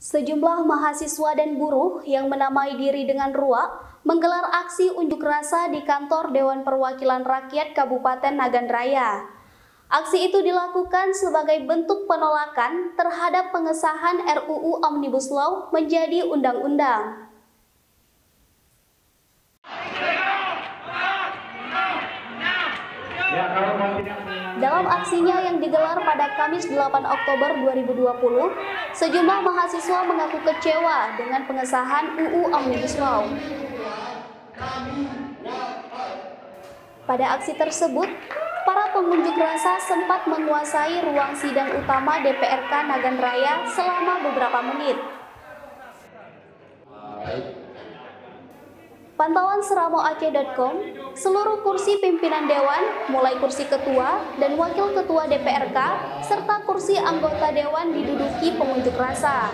Sejumlah mahasiswa dan buruh yang menamai diri dengan RUA menggelar aksi unjuk rasa di kantor Dewan Perwakilan Rakyat Kabupaten Nagan Raya. Aksi itu dilakukan sebagai bentuk penolakan terhadap pengesahan RUU Omnibus Law menjadi undang-undang. Dalam aksinya yang digelar pada Kamis 8 Oktober 2020, sejumlah mahasiswa mengaku kecewa dengan pengesahan UU Omnibus Law. Pada aksi tersebut, para pengunjuk rasa sempat menguasai ruang sidang utama DPRK Nagan Raya selama beberapa menit. Pantauan seramoaceh.com, seluruh kursi pimpinan dewan, mulai kursi ketua dan wakil ketua DPRK, serta kursi anggota dewan diduduki pengunjuk rasa.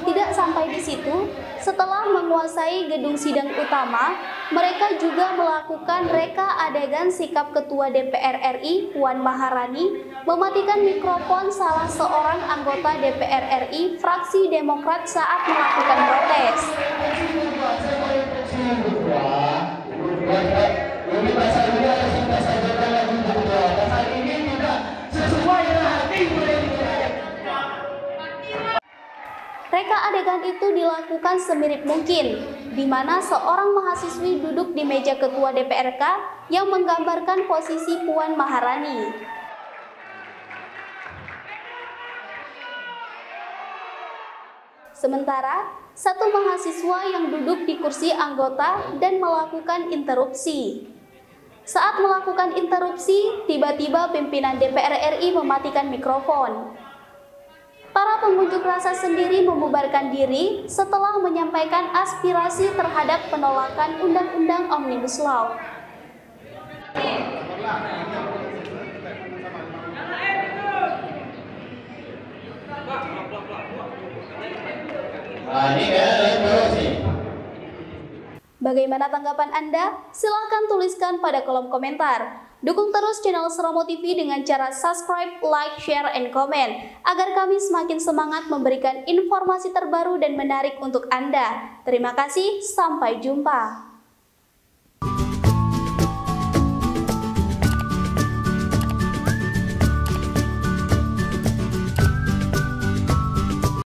Tidak sampai di situ, setelah menguasai gedung sidang utama, mereka juga melakukan reka adegan sikap Ketua DPR RI Puan Maharani mematikan mikrofon salah seorang anggota DPR RI fraksi Demokrat saat melakukan protes. Reka adegan itu dilakukan semirip mungkin, di mana seorang mahasiswi duduk di meja ketua DPRK yang menggambarkan posisi Puan Maharani. Sementara, satu mahasiswa yang duduk di kursi anggota dan melakukan interupsi. Saat melakukan interupsi, tiba-tiba pimpinan DPR RI mematikan mikrofon. Para pengunjuk rasa sendiri membubarkan diri setelah menyampaikan aspirasi terhadap penolakan Undang-Undang Omnibus Law. Bagaimana tanggapan Anda? Silahkan tuliskan pada kolom komentar. Dukung terus channel Seromo TV dengan cara subscribe, like, share, and comment, agar kami semakin semangat memberikan informasi terbaru dan menarik untuk Anda. Terima kasih, sampai jumpa.